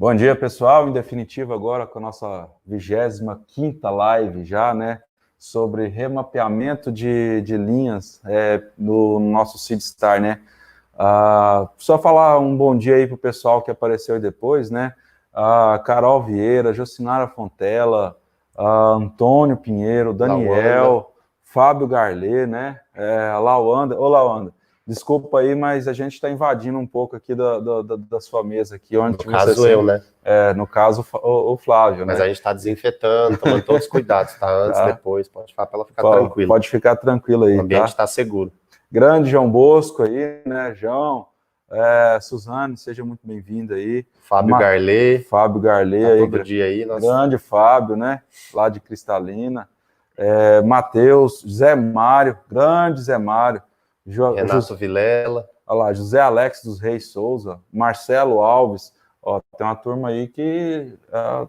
Bom dia, pessoal. Em definitivo, agora com a nossa 25ª live já, né? Sobre remapeamento de linhas no nosso SeedStar, né? Só falar um bom dia aí para o pessoal que apareceu aí depois, né? Carol Vieira, Jocinara Fontela, Antônio Pinheiro, Daniel, Lawanda. Fábio Garlê, né? Lawanda. Ô, Lawanda, desculpa aí, mas a gente está invadindo um pouco aqui da sua mesa aqui, onde No caso eu, né? No caso, o Flávio, Mas né? a gente está desinfetando, tomando todos os cuidados, tá? Antes, depois, pode falar para ela ficar tranquila. Pode ficar tranquilo aí, o ambiente tá? está seguro. Grande João Bosco aí, né? João, Suzane, seja muito bem-vinda aí. Fábio Garlê. Fábio Garlê tá aí. todo dia aí. Grande Fábio, né? Lá de Cristalina. Matheus, Zé Mário, grande Zé Mário. Renato Vilela. Olha lá, José Alex dos Reis Souza, Marcelo Alves. Ó, tem uma turma aí que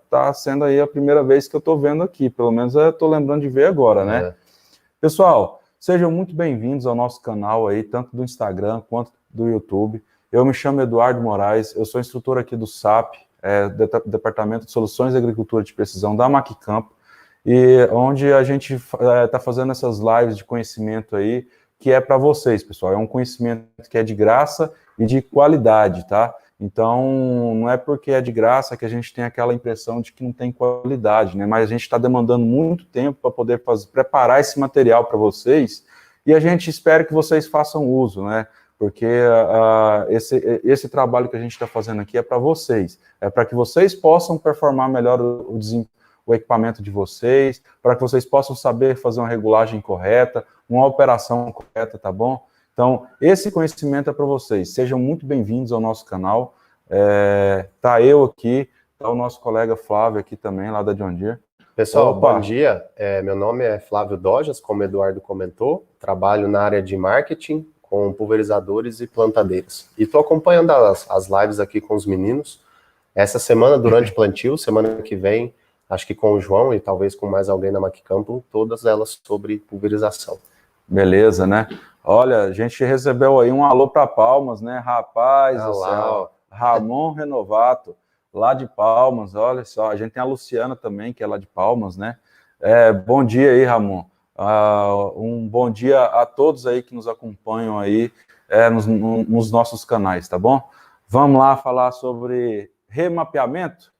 tá sendo aí a primeira vez que eu tô vendo aqui, pelo menos eu tô lembrando de ver agora, né? Pessoal, sejam muito bem-vindos ao nosso canal aí, tanto do Instagram quanto do YouTube. Eu me chamo Eduardo Moraes, eu sou instrutor aqui do SAP, Departamento de Soluções de Agricultura de Precisão da Macicampo, e onde a gente está fazendo essas lives de conhecimento aí, que é para vocês, pessoal. É um conhecimento que é de graça e de qualidade, tá? Então, não é porque é de graça que a gente tem aquela impressão de que não tem qualidade, né? Mas a gente está demandando muito tempo para poder preparar esse material para vocês, e a gente espera que vocês façam uso, né? Porque esse trabalho que a gente está fazendo aqui é para vocês, é para que vocês possam performar melhor o equipamento de vocês, para que vocês possam saber fazer uma regulagem correta, uma operação correta, tá bom? Então, esse conhecimento é para vocês. Sejam muito bem-vindos ao nosso canal. Tá eu aqui, tá o nosso colega Flávio aqui também, lá da John Deere. Pessoal, bom dia. Meu nome é Flávio Dojas, como o Eduardo comentou. Trabalho na área de marketing, com pulverizadores e plantadeiras. E estou acompanhando as lives aqui com os meninos. Essa semana, durante plantio, semana que vem, acho que com o João e talvez com mais alguém na Macicampo, todas elas sobre pulverização. Beleza, né? Olha, a gente recebeu aí um alô para Palmas, né? Rapaz do céu, Ramon Renovato, lá de Palmas, olha só. A gente tem a Luciana também, que é lá de Palmas, né? Bom dia aí, Ramon. Um bom dia a todos aí que nos acompanham aí nos nossos canais, tá bom? Vamos lá falar sobre remapeamento?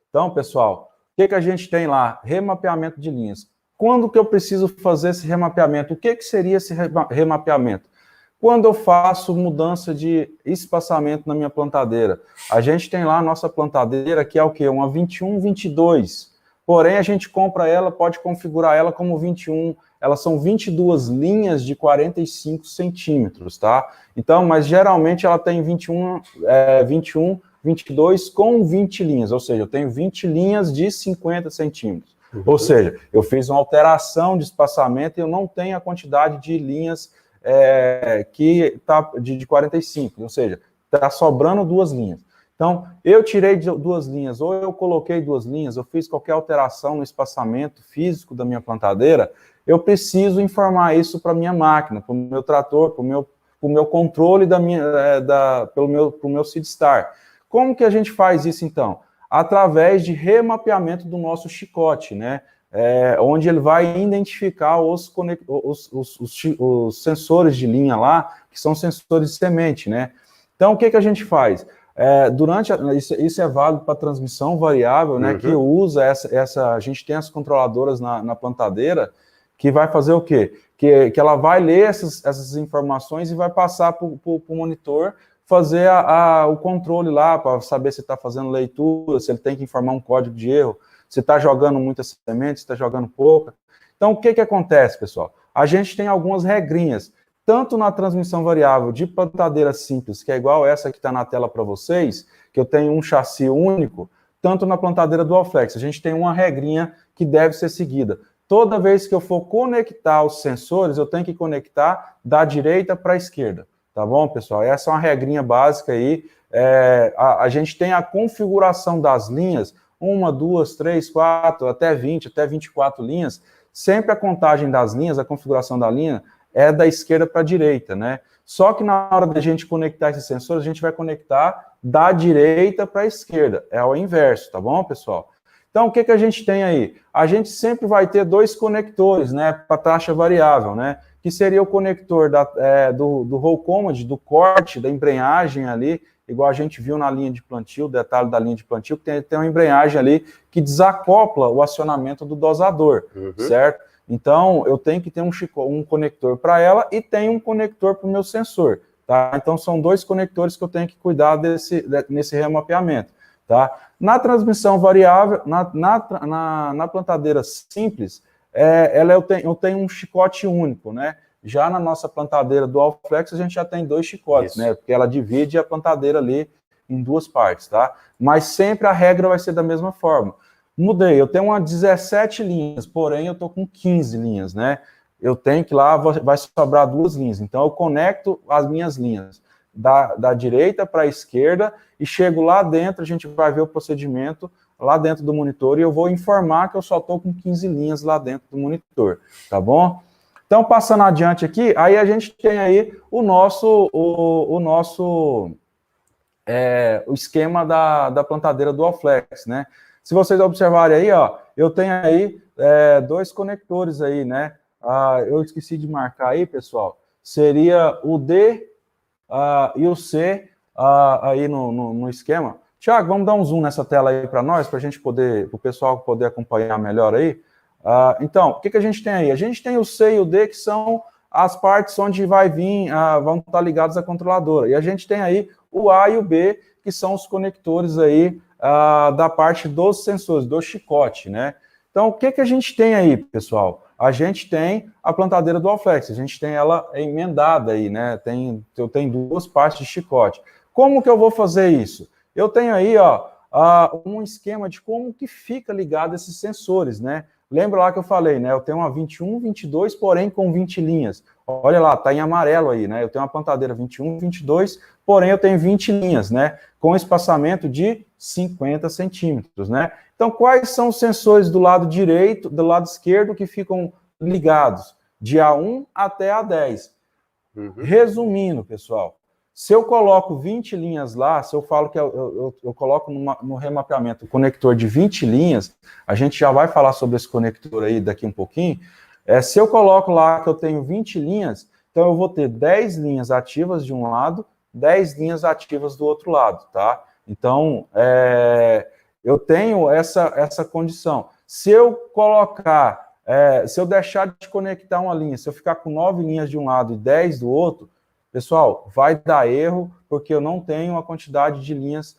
Então, pessoal, o que a gente tem lá? Remapeamento de linhas. Quando que eu preciso fazer esse remapeamento? O que seria esse remapeamento? Quando eu faço mudança de espaçamento na minha plantadeira. A gente tem lá a nossa plantadeira, que é o quê? Uma 21-22. Porém, a gente compra ela, pode configurar ela como 21. Elas são 22 linhas de 45 centímetros, tá? Então, mas geralmente ela tem 21, 22 com 20 linhas, ou seja, eu tenho 20 linhas de 50 centímetros. Ou seja, eu fiz uma alteração de espaçamento e eu não tenho a quantidade de linhas que está de 45, ou seja, está sobrando 2 linhas. Então, eu tirei 2 linhas, ou eu coloquei 2 linhas, eu fiz qualquer alteração no espaçamento físico da minha plantadeira, eu preciso informar isso para a minha máquina, para o meu trator, para o meu controle pelo meu SeedStar. Como que a gente faz isso, então? Através de remapeamento do nosso chicote, né? Onde ele vai identificar os sensores de linha lá, que são sensores de semente, né? Então, o que a gente faz? Isso é válido para transmissão variável, né? Que usa a gente tem as controladoras na plantadeira, que vai fazer o quê? Que ela vai ler essas informações e vai passar para o monitor, fazer o controle lá, para saber se está fazendo leitura, se ele tem que informar um código de erro, se está jogando muita semente, se está jogando pouca. Então, o que acontece, pessoal? A gente tem algumas regrinhas, tanto na transmissão variável de plantadeira simples, que é igual essa que está na tela para vocês, que eu tenho um chassi único, tanto na plantadeira Dualflex. A gente tem uma regrinha que deve ser seguida. Toda vez que eu for conectar os sensores, eu tenho que conectar da direita para a esquerda. Tá bom, pessoal? Essa é uma regrinha básica aí. A gente tem a configuração das linhas, 1, 2, 3, 4, até 20, até 24 linhas. Sempre a contagem das linhas, a configuração da linha, é da esquerda para a direita, né? Só que na hora da gente conectar esses sensores, a gente vai conectar da direita para a esquerda. É o inverso, tá bom, pessoal? Então, o que a gente tem aí? A gente sempre vai ter dois conectores, né, para taxa variável, né? Que seria o conector do roll command, do corte, da embreagem ali, igual a gente viu na linha de plantio, o detalhe da linha de plantio, que tem uma embreagem ali que desacopla o acionamento do dosador, certo? Então, eu tenho que ter um conector para ela e tem um conector para o meu sensor, tá? Então, são dois conectores que eu tenho que cuidar nesse remapeamento, tá? Na transmissão variável, na plantadeira simples, eu tenho um chicote único, né? Já na nossa plantadeira Dual Flex, a gente já tem dois chicotes, né? Porque ela divide a plantadeira ali em duas partes, tá? Mas sempre a regra vai ser da mesma forma. Mudei, eu tenho 17 linhas, porém eu estou com 15 linhas, né? Eu tenho que lá, vai sobrar 2 linhas. Então eu conecto as minhas linhas da direita para a esquerda e chego lá dentro, a gente vai ver o procedimento lá dentro do monitor e eu vou informar que eu só estou com 15 linhas lá dentro do monitor, tá bom? Então, passando adiante aqui, aí a gente tem aí o esquema da plantadeira Dual Flex, né? Se vocês observarem aí, ó, eu tenho aí dois conectores aí, né? Eu esqueci de marcar aí, pessoal. Seria o D e o C aí no esquema. Tiago, vamos dar um zoom nessa tela aí para nós, para a gente poder, para o pessoal poder acompanhar melhor aí. Então, o que a gente tem aí? A gente tem o C e o D, que são as partes onde vai vir, vão estar ligados à controladora. E a gente tem aí o A e o B, que são os conectores aí da parte dos sensores, do chicote, né? Então, o que a gente tem aí, pessoal? A gente tem a plantadeira Dual Flex, a gente tem ela emendada aí, né? Eu tenho duas partes de chicote. Como que eu vou fazer isso? Eu tenho aí, ó, um esquema de como que fica ligado esses sensores, né? Lembra lá que eu falei, né? Eu tenho uma 21, 22, porém com 20 linhas. Olha lá, tá em amarelo aí, né? Eu tenho uma plantadeira 21, 22, porém eu tenho 20 linhas, né? Com espaçamento de 50 centímetros, né? Então, quais são os sensores do lado direito, do lado esquerdo que ficam ligados? De A1 até A10. Resumindo, pessoal, se eu coloco 20 linhas lá, se eu falo que eu coloco no remapeamento o conector de 20 linhas, a gente já vai falar sobre esse conector aí daqui um pouquinho. Se eu coloco lá que eu tenho 20 linhas, então eu vou ter 10 linhas ativas de um lado, 10 linhas ativas do outro lado, tá? Então, eu tenho essa condição. Se eu colocar, se eu deixar de conectar uma linha, se eu ficar com 9 linhas de um lado e 10 do outro, pessoal, vai dar erro, porque eu não tenho a quantidade de linhas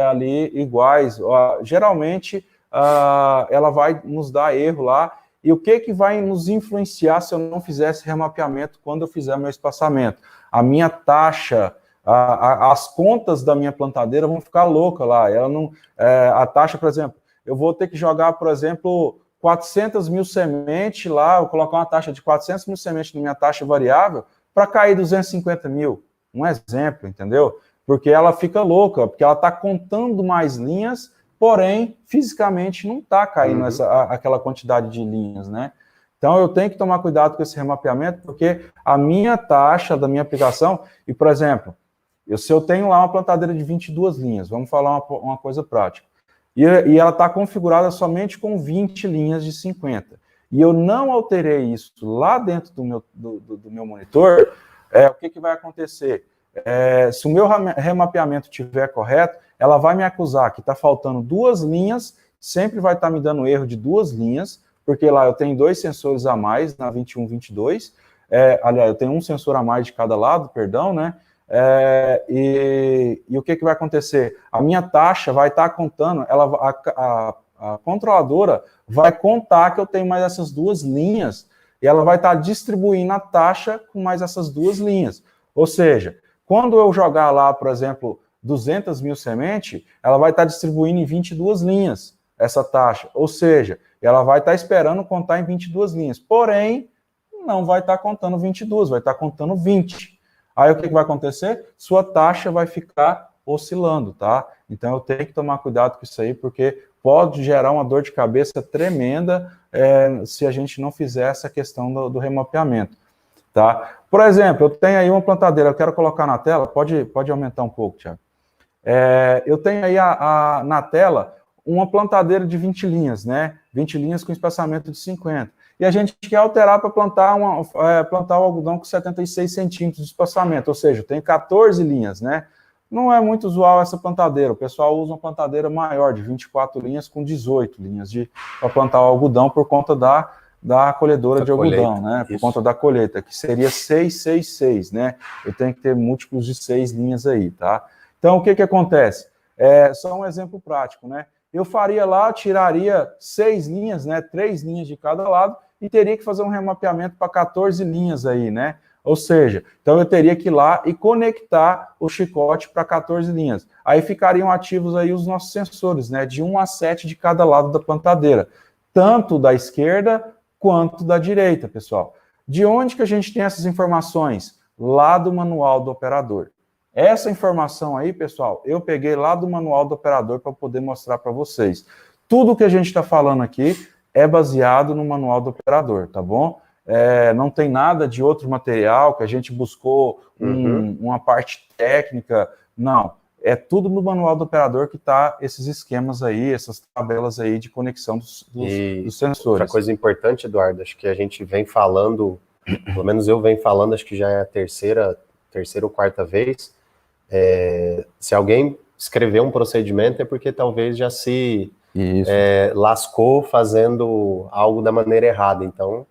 ali iguais. Geralmente, ela vai nos dar erro lá. E o que vai nos influenciar se eu não fizer esse remapeamento quando eu fizer meu espaçamento? A minha taxa, as contas da minha plantadeira vão ficar loucas lá. Ela não, a taxa, por exemplo, eu vou ter que jogar, por exemplo, 400 mil sementes lá, vou colocar uma taxa de 400 mil sementes na minha taxa variável, para cair 250 mil, um exemplo, entendeu? Porque ela fica louca, porque ela está contando mais linhas, porém, fisicamente não está caindo aquela quantidade de linhas, né? Então, eu tenho que tomar cuidado com esse remapeamento, porque a minha taxa da minha aplicação, e, por exemplo, se eu tenho lá uma plantadeira de 22 linhas, vamos falar uma coisa prática, e ela está configurada somente com 20 linhas de 50, e eu não alterei isso lá dentro do meu monitor, o que vai acontecer? Se o meu remapeamento estiver correto, ela vai me acusar que está faltando 2 linhas, sempre vai estar me dando erro de 2 linhas, porque lá eu tenho 2 sensores a mais na 21, 22, aliás, eu tenho um sensor a mais de cada lado, perdão, né? E o que vai acontecer? A minha taxa vai estar contando, a controladora vai contar que eu tenho mais essas 2 linhas e ela vai estar distribuindo a taxa com mais essas 2 linhas. Ou seja, quando eu jogar lá, por exemplo, 200 mil sementes, ela vai estar distribuindo em 22 linhas essa taxa. Ou seja, ela vai estar esperando contar em 22 linhas. Porém, não vai estar contando 22, vai estar contando 20. Aí o que vai acontecer? Sua taxa vai ficar oscilando, tá? Então eu tenho que tomar cuidado com isso aí, porque pode gerar uma dor de cabeça tremenda se a gente não fizer essa questão do remapeamento. tá? Por exemplo, eu tenho aí uma plantadeira, eu quero colocar na tela, pode aumentar um pouco, Thiago. Eu tenho aí na tela uma plantadeira de 20 linhas, né? 20 linhas com espaçamento de 50. E a gente quer alterar para plantar o algodão com 76 centímetros de espaçamento, ou seja, tem 14 linhas, né? Não é muito usual essa plantadeira, o pessoal usa uma plantadeira maior, de 24 linhas com 18 linhas para plantar o algodão por conta da colhedora de algodão, né? Por conta da colheita, que seria 666, né? Eu tenho que ter múltiplos de 6 linhas aí, tá? Então, o que acontece? Só um exemplo prático, né? Eu faria lá, tiraria 6 linhas, né? 3 linhas de cada lado, e teria que fazer um remapeamento para 14 linhas aí, né? Ou seja, então eu teria que ir lá e conectar o chicote para 14 linhas. Aí ficariam ativos aí os nossos sensores, né? De 1 a 7 de cada lado da plantadeira. Tanto da esquerda quanto da direita, pessoal. De onde que a gente tem essas informações? Lá do manual do operador. Essa informação aí, pessoal, eu peguei lá do manual do operador para poder mostrar para vocês. Tudo que a gente está falando aqui é baseado no manual do operador, tá bom? Não tem nada de outro material que a gente buscou uma parte técnica, não. É tudo no manual do operador que está esses esquemas aí, essas tabelas aí de conexão dos sensores. Outra coisa importante, Eduardo, acho que a gente vem falando, pelo menos eu venho falando, acho que já é a terceira ou quarta vez, se alguém escreveu um procedimento é porque talvez já se lascou fazendo algo da maneira errada. Então,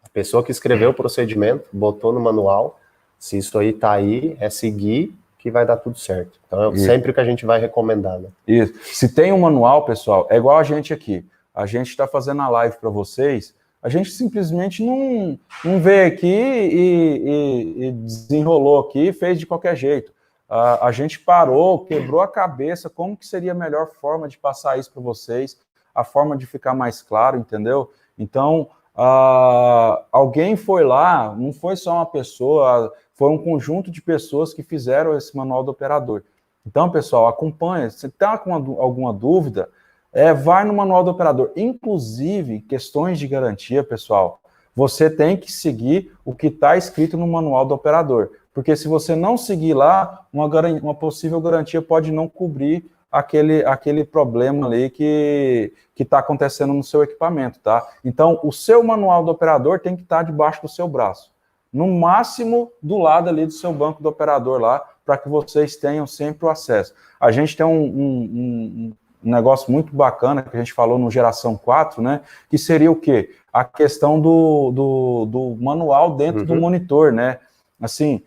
a pessoa que escreveu o procedimento, botou no manual, se isso aí tá aí, é seguir que vai dar tudo certo. Então, é sempre o que a gente vai recomendar, né? Isso. Se tem um manual, pessoal, é igual a gente aqui. A gente está fazendo a live para vocês, a gente simplesmente não veio aqui e desenrolou aqui e fez de qualquer jeito. A gente parou, quebrou a cabeça, como que seria a melhor forma de passar isso para vocês, a forma de ficar mais claro, entendeu? Então, alguém foi lá, não foi só uma pessoa, foi um conjunto de pessoas que fizeram esse manual do operador. Então, pessoal, acompanha. Se está com alguma dúvida, vai no manual do operador. Inclusive, questões de garantia, pessoal, você tem que seguir o que está escrito no manual do operador. Porque se você não seguir lá, uma possível garantia pode não cobrir aquele problema ali que está acontecendo no seu equipamento, tá? Então, o seu manual do operador tem que estar debaixo do seu braço. No máximo, do lado ali do seu banco do operador lá, para que vocês tenham sempre o acesso. A gente tem um negócio muito bacana que a gente falou no Geração 4, né? Que seria o quê? A questão do manual dentro do monitor, né? Assim,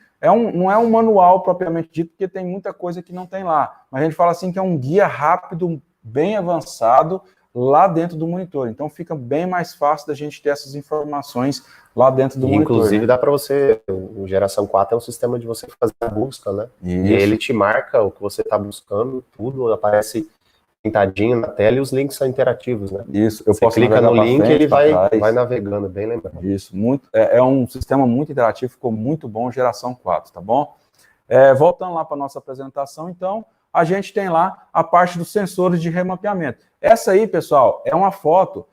não é um manual propriamente dito, porque tem muita coisa que não tem lá. Mas a gente fala assim que é um guia rápido, bem avançado, lá dentro do monitor. Então fica bem mais fácil da gente ter essas informações lá dentro do monitor. Inclusive, né? Dá para você, o Geração 4 é um sistema de você fazer a busca, né? Isso. E ele te marca o que você está buscando, tudo aparece pintadinho na tela e os links são interativos, né? Isso. Você clica no link e ele vai navegando, bem lembrado. Isso. É um sistema muito interativo, ficou muito bom, Geração 4, tá bom? Voltando lá para a nossa apresentação, então, a gente tem lá a parte dos sensores de remapeamento. Essa aí, pessoal, é uma foto.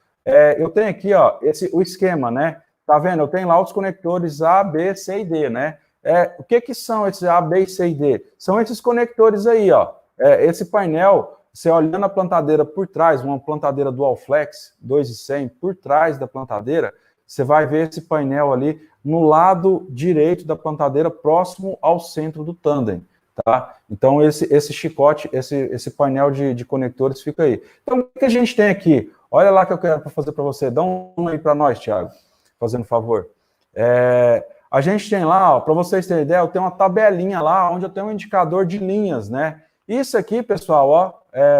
Eu tenho aqui, ó, o esquema, né? Tá vendo? Eu tenho lá os conectores A, B, C e D, né? O que são esses A, B, C e D? São esses conectores aí, ó. Esse painel, você olhando a plantadeira por trás, uma plantadeira Dual Flex 2.100 por trás da plantadeira, você vai ver esse painel ali no lado direito da plantadeira, próximo ao centro do tandem, tá? Então, esse chicote, esse painel de conectores fica aí. Então, o que a gente tem aqui? Olha lá que eu quero fazer para você. Dá um aí para nós, Thiago, fazendo favor. A gente tem lá, para vocês terem ideia, eu tenho uma tabelinha lá, onde eu tenho um indicador de linhas, né? Isso aqui, pessoal, ó,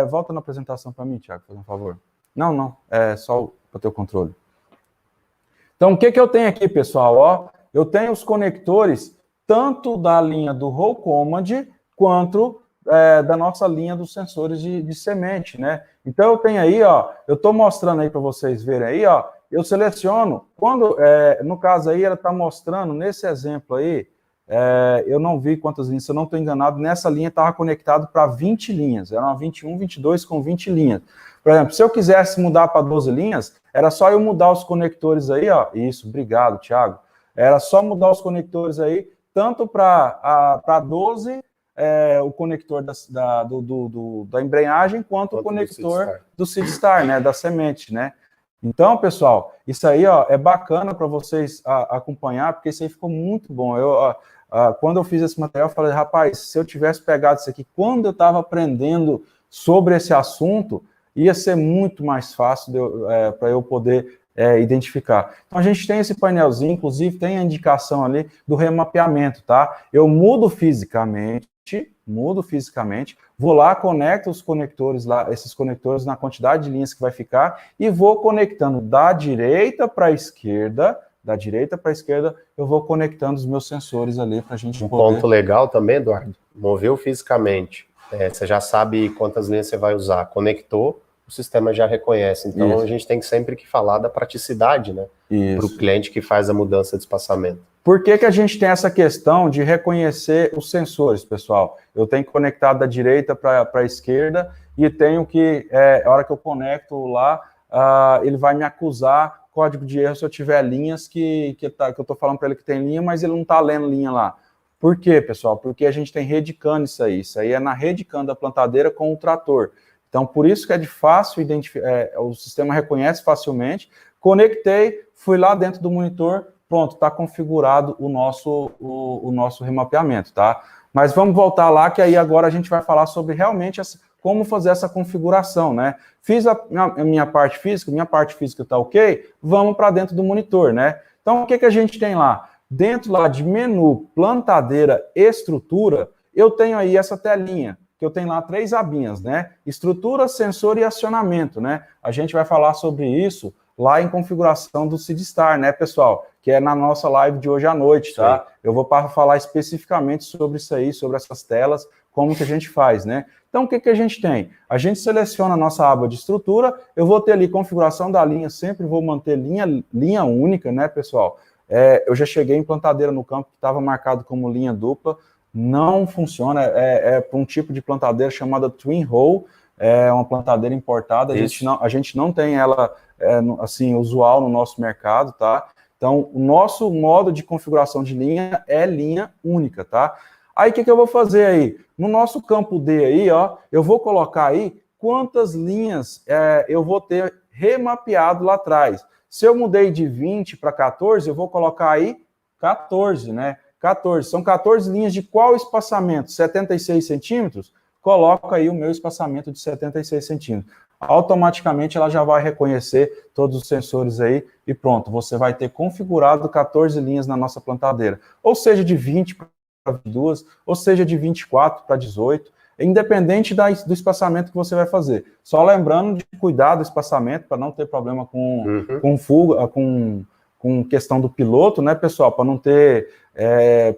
volta na apresentação para mim, Thiago, fazendo favor. Não, é só para ter o controle. Então, o que eu tenho aqui, pessoal? Ó, eu tenho os conectores tanto da linha do Roll Command quanto da nossa linha dos sensores de semente, né? Então, eu tenho aí, ó, eu estou mostrando aí para vocês verem aí, ó, eu seleciono, no caso aí, ela está mostrando, nesse exemplo aí, eu não vi quantas linhas, se eu não estou enganado, nessa linha estava conectado para 20 linhas, era uma 21, 22 com 20 linhas. Por exemplo, se eu quisesse mudar para 12 linhas, era só eu mudar os conectores aí, ó, isso, obrigado, Thiago. Era só mudar os conectores aí, tanto para 12, o conector da embreagem, quanto o conector do SeedStar, né, da semente, né? Então, pessoal, isso aí, ó, é bacana para vocês acompanhar, porque isso aí ficou muito bom. Quando eu fiz esse material, eu falei, rapaz, se eu tivesse pegado isso aqui quando eu estava aprendendo sobre esse assunto, ia ser muito mais fácil para eu poder identificar. Então, a gente tem esse painelzinho, inclusive tem a indicação ali do remapeamento, tá? Eu mudo fisicamente, vou lá, conecto os conectores lá, esses conectores na quantidade de linhas que vai ficar e vou conectando da direita para a esquerda, eu vou conectando os meus sensores ali para a gente poder... Um ponto legal também, Eduardo, moveu fisicamente, você já sabe quantas linhas você vai usar, conectou, o sistema já reconhece, então isso. A gente tem sempre que falar da praticidade, né, para o cliente que faz a mudança de espaçamento. Por que a gente tem essa questão de reconhecer os sensores, pessoal? Eu tenho que conectar da direita para a esquerda e tenho que, a hora que eu conecto lá, ele vai me acusar código de erro se eu tiver linhas que eu estou falando para ele que tem linha, mas ele não está lendo linha lá. Por quê, pessoal? Porque a gente tem rede CAN isso aí é na rede CAN da plantadeira com o trator. Então, por isso que é de fácil identificar, o sistema reconhece facilmente, conectei, fui lá dentro do monitor, pronto, está configurado o nosso remapeamento, tá? Mas vamos voltar lá, que aí agora a gente vai falar sobre realmente como fazer essa configuração, né? Fiz a minha parte física está ok, vamos para dentro do monitor, né? Então, o que a gente tem lá? Dentro lá de menu, plantadeira, estrutura, eu tenho aí essa telinha, que eu tenho lá 3 abinhas, né? Estrutura, sensor e acionamento, né? A gente vai falar sobre isso lá em configuração do SeedStar, né, pessoal? Que é na nossa live de hoje à noite, tá? Sim. Eu vou falar especificamente sobre isso aí, sobre essas telas, como que a gente faz, né? Então, o que a gente tem? A gente seleciona a nossa aba de estrutura, eu vou ter ali configuração da linha, sempre vou manter linha única, né, pessoal? Eu já cheguei em plantadeira no campo que estava marcado como linha dupla, não funciona, para um tipo de plantadeira chamada Twin Row, é uma plantadeira importada, a gente não tem ela assim, usual no nosso mercado, tá? Então, o nosso modo de configuração de linha é linha única, tá? Aí, o que eu vou fazer aí? No nosso campo D aí, ó, eu vou colocar aí quantas linhas eu vou ter remapeado lá atrás. Se eu mudei de 20 para 14, eu vou colocar aí 14, né? 14. São 14 linhas de qual espaçamento? 76 centímetros? Coloco aí o meu espaçamento de 76 centímetros. Automaticamente ela já vai reconhecer todos os sensores aí e pronto, você vai ter configurado 14 linhas na nossa plantadeira. Ou seja, de 20 para 22, ou seja, de 24 para 18, independente do espaçamento que você vai fazer. Só lembrando de cuidar do espaçamento para não ter problema com fuga, com questão do piloto, né, pessoal, para não ter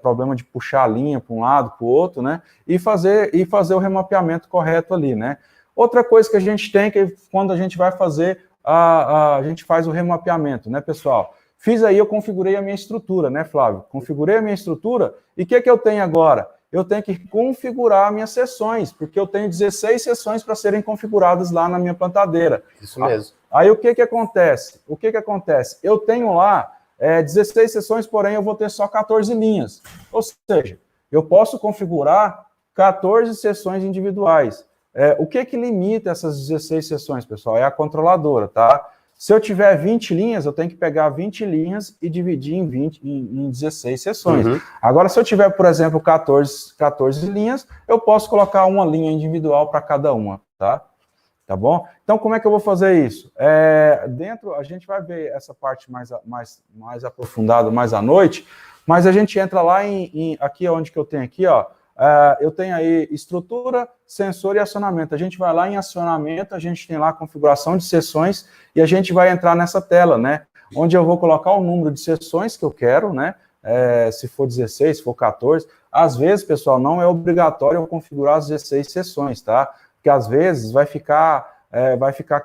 problema de puxar a linha para um lado, para o outro, né, e fazer o remapeamento correto ali, né. Outra coisa que a gente tem, que quando a gente vai fazer, a gente faz o remapeamento, né, pessoal. Fiz aí, eu configurei a minha estrutura, né, Flávio? Configurei a minha estrutura, e o que eu tenho agora? Eu tenho que configurar minhas sessões, porque eu tenho 16 sessões para serem configuradas lá na minha plantadeira. Isso mesmo. Aí o que acontece? Eu tenho lá 16 sessões, porém eu vou ter só 14 linhas. Ou seja, eu posso configurar 14 sessões individuais. O que limita essas 16 sessões, pessoal? É a controladora, tá? Se eu tiver 20 linhas, eu tenho que pegar 20 linhas e dividir em 16 sessões. Agora, se eu tiver, por exemplo, 14 linhas, eu posso colocar uma linha individual para cada uma, tá? Tá bom? Então, como é que eu vou fazer isso? A gente vai ver essa parte mais aprofundada mais à noite, mas a gente entra lá aqui onde que eu tenho aqui, ó, eu tenho aí estrutura, sensor e acionamento. A gente vai lá em acionamento, a gente tem lá a configuração de sessões e a gente vai entrar nessa tela, né? Onde eu vou colocar o número de sessões que eu quero, né? Se for 16, se for 14. Às vezes, pessoal, não é obrigatório eu configurar as 16 sessões, tá? Porque às vezes vai ficar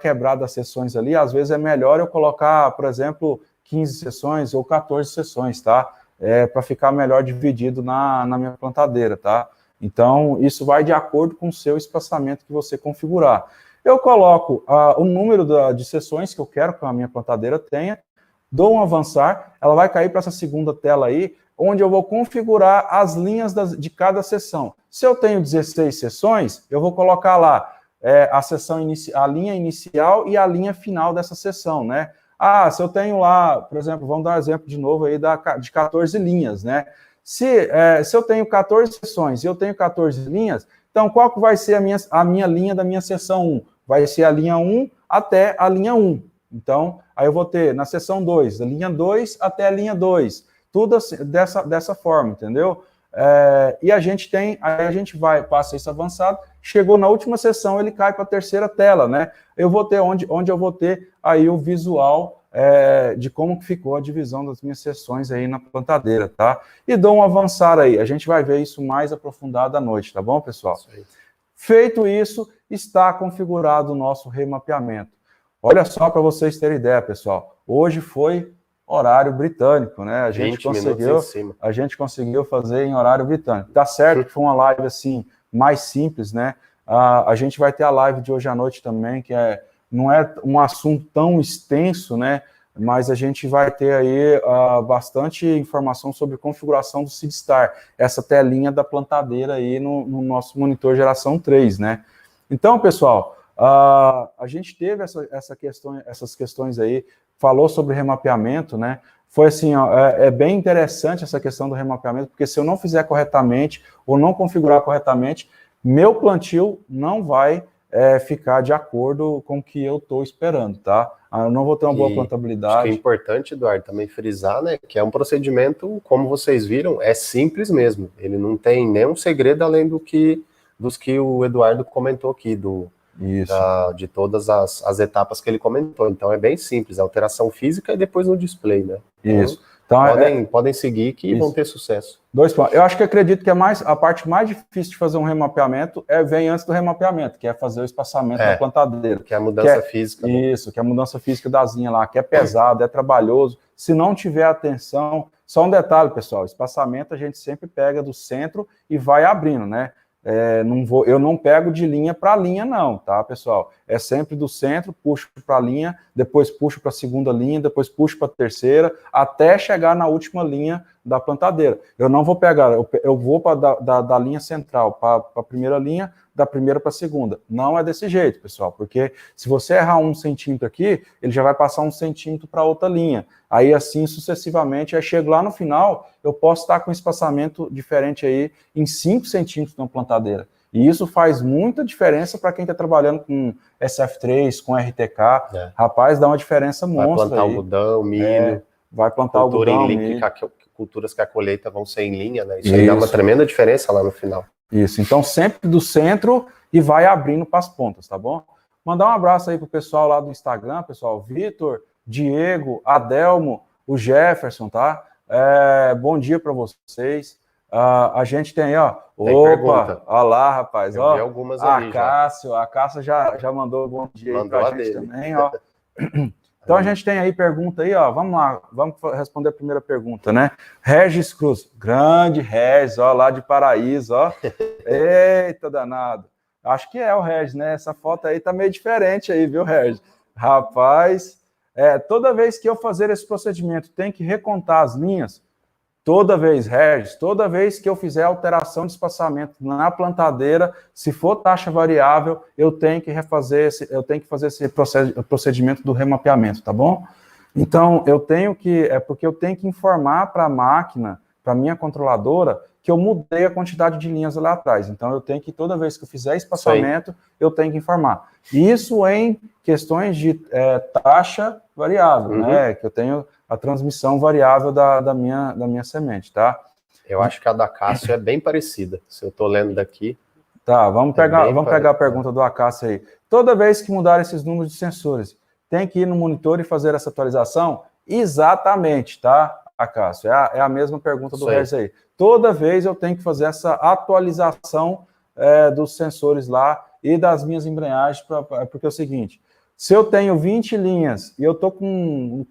quebrado as sessões ali. Às vezes é melhor eu colocar, por exemplo, 15 sessões ou 14 sessões, tá? Para ficar melhor dividido na minha plantadeira, tá? Então, isso vai de acordo com o seu espaçamento que você configurar. Eu coloco o número de sessões que eu quero que a minha plantadeira tenha, dou um avançar, ela vai cair para essa segunda tela aí, onde eu vou configurar as linhas de cada sessão. Se eu tenho 16 sessões, eu vou colocar lá a linha inicial e a linha final dessa sessão, né? Ah, se eu tenho lá, por exemplo, vamos dar um exemplo de novo aí de 14 linhas, né? Se eu tenho 14 sessões e eu tenho 14 linhas, então qual que vai ser a minha linha da minha sessão 1? Vai ser a linha 1 até a linha 1. Então, aí eu vou ter na sessão 2, da linha 2 até a linha 2. Tudo assim, dessa forma, entendeu? E a gente passa isso avançado, chegou na última sessão, ele cai para a terceira tela, né? Eu vou ter onde eu vou ter aí o visual de como que ficou a divisão das minhas sessões aí na plantadeira, tá? E dou um avançar aí, a gente vai ver isso mais aprofundado à noite, tá bom, pessoal? Feito isso, está configurado o nosso remapeamento. Olha só para vocês terem ideia, pessoal, hoje foi horário britânico, né? A gente conseguiu fazer em horário britânico. Tá certo que foi uma live assim mais simples, né? A gente vai ter a live de hoje à noite também, que não é um assunto tão extenso, né? Mas a gente vai ter aí bastante informação sobre configuração do SeedStar, essa telinha da plantadeira aí no nosso monitor geração 3, né? Então, pessoal, a gente teve essas questões aí, falou sobre remapeamento, né? Foi assim, ó, é bem interessante essa questão do remapeamento, porque se eu não fizer corretamente ou não configurar corretamente, meu plantio não vai ficar de acordo com o que eu estou esperando, tá? Eu não vou ter uma boa plantabilidade. Acho que é importante, Eduardo, também frisar, né, que é um procedimento, como vocês viram, é simples mesmo. Ele não tem nenhum segredo além dos que o Eduardo comentou aqui, de todas as etapas que ele comentou. Então é bem simples, alteração física e depois no display, né? Isso. Então, podem seguir que vão ter sucesso. 2 pontos. Eu acredito que a parte mais difícil de fazer um remapeamento vem antes do remapeamento, que é fazer o espaçamento da plantadeira. Que é a mudança física. Isso, que é a mudança física das linhas lá, que é pesado, é trabalhoso. Se não tiver atenção, só um detalhe, pessoal, espaçamento a gente sempre pega do centro e vai abrindo, né? Eu não pego de linha para linha, não, tá, pessoal? É sempre do centro, puxo para a linha, depois puxo para a segunda linha, depois puxo para a terceira, até chegar na última linha da plantadeira. Eu não vou pegar, eu vou da linha central para a primeira linha, da primeira para a segunda. Não é desse jeito, pessoal, porque se você errar 1 centímetro aqui, ele já vai passar 1 centímetro para outra linha. Aí assim sucessivamente, aí chego lá no final, eu posso estar com um espaçamento diferente aí em 5 centímetros na plantadeira. E isso faz muita diferença para quem está trabalhando com SF3, com RTK. Rapaz, dá uma diferença monstra. Vai plantar algodão, milho. Vai plantar algodão, milho. Culturas que a colheita vão ser em linha, né? Isso aí dá uma tremenda diferença lá no final. Isso, então sempre do centro e vai abrindo para as pontas, tá bom? Mandar um abraço aí pro pessoal lá do Instagram, pessoal, Vitor, Diego, Adelmo, o Jefferson, tá? Bom dia para vocês. A gente tem aí, ó. Opa, olha lá, rapaz. Ó, algumas ali a Cássia já mandou bom dia aí pra gente também, ó. Então a gente tem aí pergunta aí, ó, vamos lá, vamos responder a primeira pergunta, né? Regis Cruz, grande Regis, ó, lá de Paraíso, ó. Eita danado. Acho que é o Regis, né? Essa foto aí tá meio diferente aí, viu, Regis? Rapaz, toda vez que eu fazer esse procedimento, tem que recontar as linhas. Toda vez, Regis, toda vez que eu fizer alteração de espaçamento na plantadeira, se for taxa variável, eu tenho que fazer esse procedimento do remapeamento, tá bom? Então, porque eu tenho que informar para a máquina, para a minha controladora, que eu mudei a quantidade de linhas lá atrás. Então, eu tenho que, toda vez que eu fizer espaçamento, eu tenho que informar. Isso em questões de taxa variável, né? Que eu tenho a transmissão variável da minha semente, tá? Eu acho que a da Cássio é bem parecida, se eu estou lendo daqui. Tá, vamos pegar a pergunta do Acácio aí. Toda vez que mudar esses números de sensores, tem que ir no monitor e fazer essa atualização? Exatamente, tá, Acácio? É a mesma pergunta do Regis aí. Toda vez eu tenho que fazer essa atualização dos sensores lá e das minhas embreagens, porque é o seguinte, se eu tenho 20 linhas e eu tô com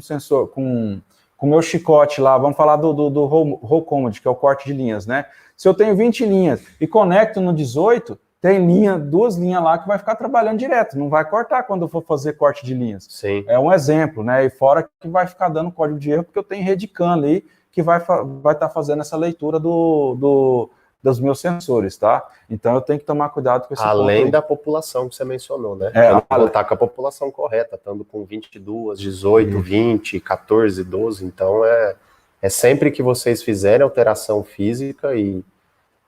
sensor, com o meu chicote lá, vamos falar do roll command, que é o corte de linhas, né? Se eu tenho 20 linhas e conecto no 18, tem linha, 2 linhas lá que vai ficar trabalhando direto, não vai cortar quando eu for fazer corte de linhas. Sim. É um exemplo, né? E fora que vai ficar dando código de erro, porque eu tenho rede CAN ali que vai estar fazendo essa leitura dos meus sensores, tá? Então eu tenho que tomar cuidado com esse ponto. Além da população que você mencionou, né? Eu vou estar com a população correta, estando com 22, 18, 20, 14, 12, então é sempre que vocês fizerem alteração física e,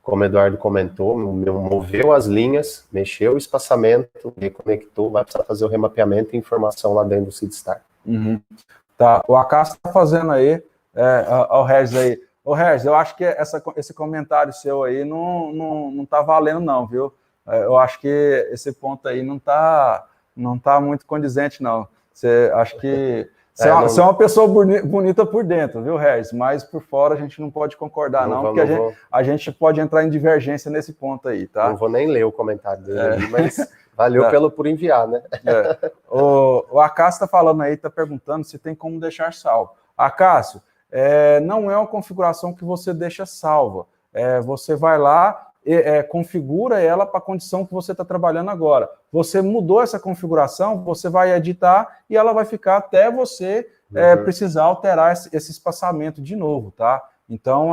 como o Eduardo comentou, moveu as linhas, mexeu o espaçamento, reconectou, vai precisar fazer o remapeamento e informação lá dentro do SeedStar. Uhum. Tá, o Acácio está fazendo aí, o Regis aí. Ô, Regis, eu acho que esse comentário seu aí não tá valendo não, viu? Eu acho que esse ponto aí não tá muito condizente, não. Acho que... Você é uma pessoa bonita por dentro, viu, Regis? Mas por fora a gente não pode concordar, porque a gente pode entrar em divergência nesse ponto aí, tá? Não vou nem ler o comentário dele ali, mas valeu por enviar, né? O Acácio está falando aí, está perguntando se tem como deixar salvo. Acácio, não é uma configuração que você deixa salva. Você vai lá, configura ela para a condição que você está trabalhando agora. Você mudou essa configuração, você vai editar e ela vai ficar até você precisar alterar esse espaçamento de novo, tá? Então,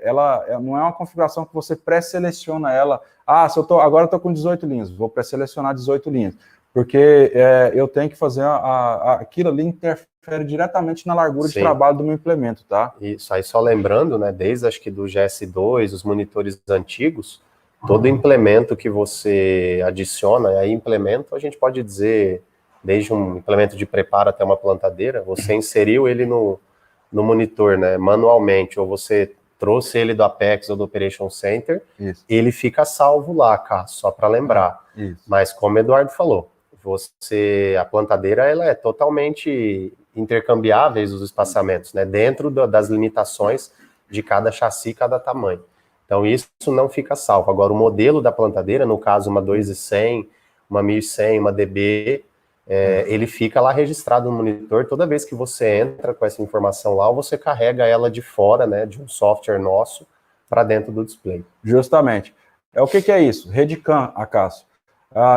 ela não é uma configuração que você pré-seleciona ela. Agora eu estou com 18 linhas, vou pré-selecionar 18 linhas. Porque eu tenho que fazer aquilo ali interfere diretamente na largura de trabalho do meu implemento, tá? Isso aí, só lembrando, né, desde acho que do GS2, os monitores antigos, todo implemento que você adiciona, aí implemento, a gente pode dizer, desde um implemento de preparo até uma plantadeira, você inseriu ele no monitor, né, manualmente, ou você trouxe ele do Apex ou do Operation Center, ele fica salvo lá, cara, só para lembrar. Mas como o Eduardo falou, a plantadeira ela é totalmente intercambiáveis os espaçamentos, né, dentro das limitações de cada chassi, cada tamanho. Então isso não fica salvo. Agora o modelo da plantadeira, no caso uma 2100, uma 1100, uma DB, ele fica lá registrado no monitor. Toda vez que você entra com essa informação lá, você carrega ela de fora, né, de um software nosso, para dentro do display. Justamente. O que é isso? RedCAM, Acácio.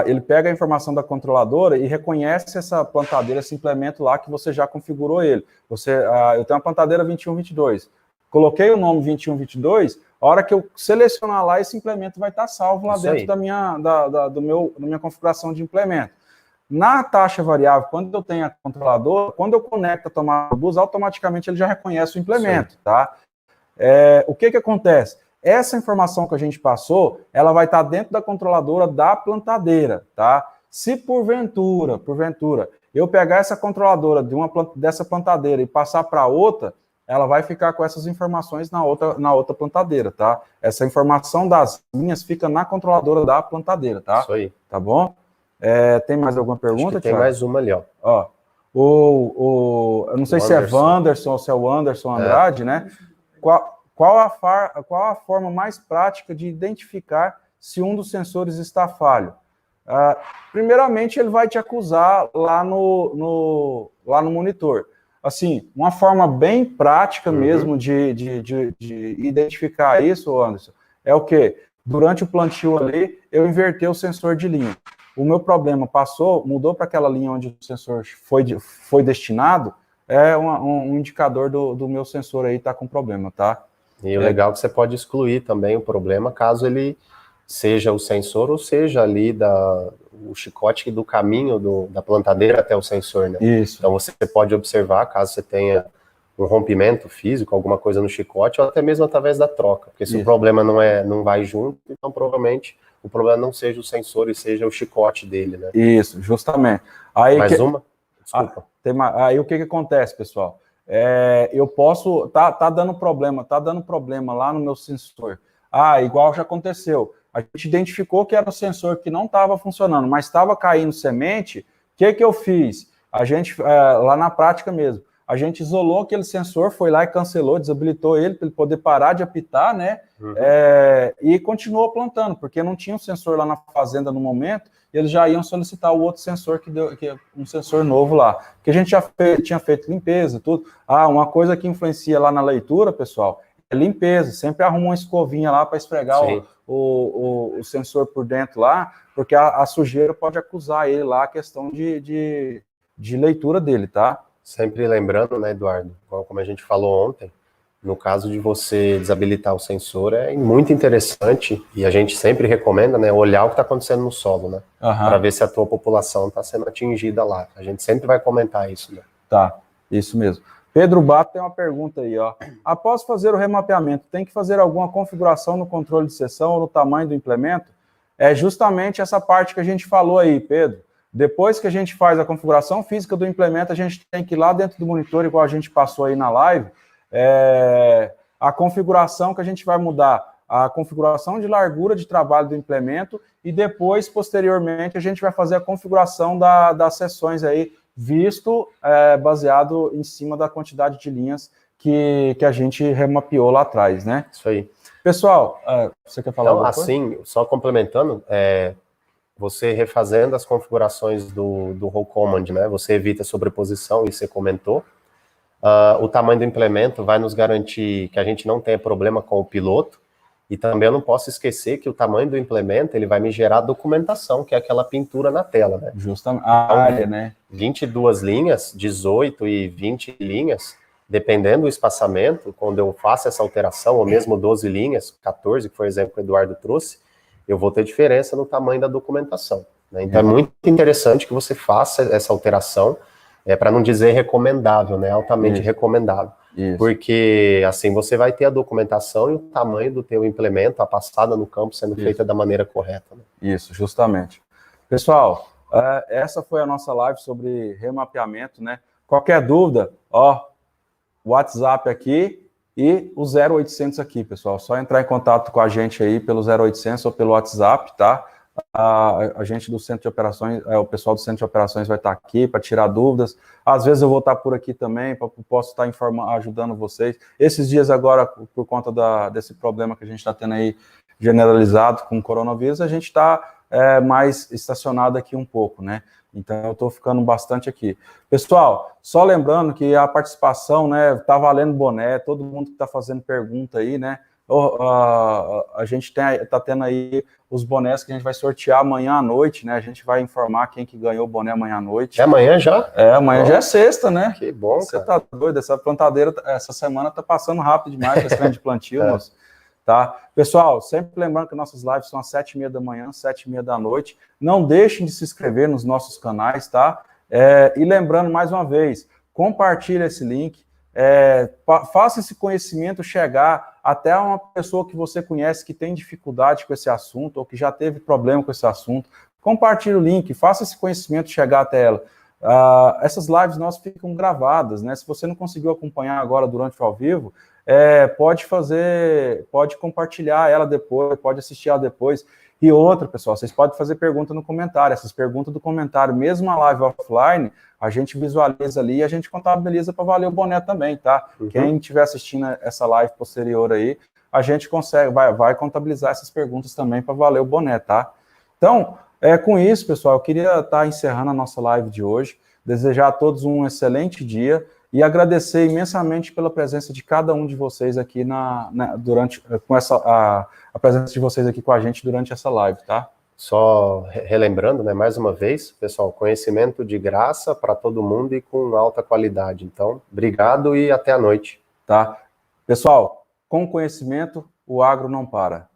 Ele pega a informação da controladora e reconhece essa plantadeira, esse implemento lá que você já configurou ele. Eu tenho uma plantadeira 2122. Coloquei o nome 2122, a hora que eu selecionar lá, esse implemento vai estar salvo lá dentro da minha configuração de implemento. Na taxa variável, quando eu tenho a controladora, quando eu conecto a tomada do bus, automaticamente ele já reconhece o implemento, tá? O que acontece? Essa informação que a gente passou, ela vai estar dentro da controladora da plantadeira, tá? Se porventura, eu pegar essa controladora dessa plantadeira e passar para outra, ela vai ficar com essas informações na outra plantadeira, tá? Essa informação das linhas fica na controladora da plantadeira, tá? Isso aí. Tá bom? Tem mais alguma pergunta, Acho que tem mais uma ali, ó. Eu não sei se é Wanderson ou se é o Anderson Andrade, né? Qual a forma mais prática de identificar se um dos sensores está falho? Primeiramente, ele vai te acusar lá no monitor. Assim, uma forma bem prática mesmo de identificar isso, Anderson, é o quê? Durante o plantio ali, eu invertei o sensor de linha. O meu problema mudou para aquela linha onde o sensor foi destinado, um indicador do meu sensor aí está com problema, tá? E o legal é que você pode excluir também o problema, caso ele seja o sensor ou seja ali o chicote do caminho da plantadeira até o sensor, né? Isso. Então você pode observar, caso você tenha um rompimento físico, alguma coisa no chicote, ou até mesmo através da troca, porque se o problema não vai junto, então provavelmente o problema não seja o sensor e seja o chicote dele, né? Isso, justamente. Aí uma? Desculpa. Aí o que acontece, pessoal? Eu posso... Tá dando problema lá no meu sensor. Igual já aconteceu. A gente identificou que era o sensor que não estava funcionando, mas estava caindo semente. O que eu fiz? A gente, lá na prática mesmo, a gente isolou aquele sensor, foi lá e cancelou, desabilitou ele para ele poder parar de apitar, né? E continuou plantando, porque não tinha um sensor lá na fazenda no momento, e eles já iam solicitar o outro sensor que é um sensor novo lá. Que a gente já tinha feito limpeza, tudo. Uma coisa que influencia lá na leitura, pessoal, limpeza, sempre arruma uma escovinha lá para esfregar o sensor por dentro lá, porque a sujeira pode acusar ele lá, a questão de leitura dele, tá? Sempre lembrando, né, Eduardo, como a gente falou ontem, no caso de você desabilitar o sensor, é muito interessante, e a gente sempre recomenda, né, olhar o que está acontecendo no solo, né, para ver se a tua população está sendo atingida lá. A gente sempre vai comentar isso, né? Tá, isso mesmo. Pedro Bato tem uma pergunta aí, ó. Após fazer o remapeamento, tem que fazer alguma configuração no controle de seção ou no tamanho do implemento? É justamente essa parte que a gente falou aí, Pedro. Depois que a gente faz a configuração física do implemento, a gente tem que ir lá dentro do monitor, igual a gente passou aí na live, a configuração que a gente vai mudar, a configuração de largura de trabalho do implemento, e depois, posteriormente, a gente vai fazer a configuração das seções aí, baseado em cima da quantidade de linhas que a gente remapeou lá atrás, né? Isso aí. Pessoal, você quer falar alguma coisa? Assim, só complementando, você refazendo as configurações do Roll Command, né? Você evita sobreposição, isso você comentou. O tamanho do implemento vai nos garantir que a gente não tenha problema com o piloto, e também eu não posso esquecer que o tamanho do implemento, ele vai me gerar documentação, que é aquela pintura na tela, né? Justamente, a área, né? 22 linhas, 18 e 20 linhas, dependendo do espaçamento, quando eu faço essa alteração, ou mesmo 12 linhas, 14, que foi o exemplo que o Eduardo trouxe, eu vou ter diferença no tamanho da documentação, né? Então é muito interessante que você faça essa alteração, para não dizer recomendável, né? Altamente recomendável. Isso. Porque assim você vai ter a documentação e o tamanho do teu implemento, a passada no campo sendo feita da maneira correta, né? Isso, justamente. Pessoal, essa foi a nossa live sobre remapeamento, né? Qualquer dúvida, ó, WhatsApp aqui e o 0800 aqui, pessoal. Só entrar em contato com a gente aí pelo 0800 ou pelo WhatsApp, tá? A gente do Centro de Operações, o pessoal do Centro de Operações vai estar aqui para tirar dúvidas. Às vezes eu vou estar por aqui também, posso estar ajudando vocês. Esses dias agora, por conta desse problema que a gente está tendo aí generalizado com o coronavírus, a gente está mais estacionado aqui um pouco, né? Então eu estou ficando bastante aqui. Pessoal, só lembrando que a participação, né, tá valendo boné, todo mundo que está fazendo pergunta aí, né? A gente está tendo aí os bonés que a gente vai sortear amanhã à noite, né? A gente vai informar quem que ganhou o boné amanhã à noite. É amanhã já? Amanhã já é sexta, né? Que bom, Você tá doido, essa plantadeira, essa semana tá passando rápido demais com esse trem de plantio, moço. Tá? Pessoal, sempre lembrando que nossas lives são às 7h30 da manhã, 7h30 da noite. Não deixem de se inscrever nos nossos canais, tá? E lembrando, mais uma vez, compartilhe esse link, faça esse conhecimento chegar até uma pessoa que você conhece que tem dificuldade com esse assunto ou que já teve problema com esse assunto. Compartilhe o link, faça esse conhecimento chegar até ela. Essas lives nossas ficam gravadas, né? Se você não conseguiu acompanhar agora durante o ao vivo, pode compartilhar ela depois, pode assistir ela depois. E outra, pessoal, vocês podem fazer pergunta no comentário. Essas perguntas do comentário, mesmo a live offline, a gente visualiza ali e a gente contabiliza para valer o boné também, tá? Uhum. Quem estiver assistindo essa live posterior aí, a gente consegue, vai contabilizar essas perguntas também para valer o boné, tá? Então, com isso, pessoal, eu queria estar encerrando a nossa live de hoje, desejar a todos um excelente dia e agradecer imensamente pela presença de cada um de vocês aqui a presença de vocês aqui com a gente durante essa live, tá? Só relembrando, né, mais uma vez, pessoal, conhecimento de graça para todo mundo e com alta qualidade. Então, obrigado e até a noite. Tá? Pessoal, com conhecimento, o agro não para.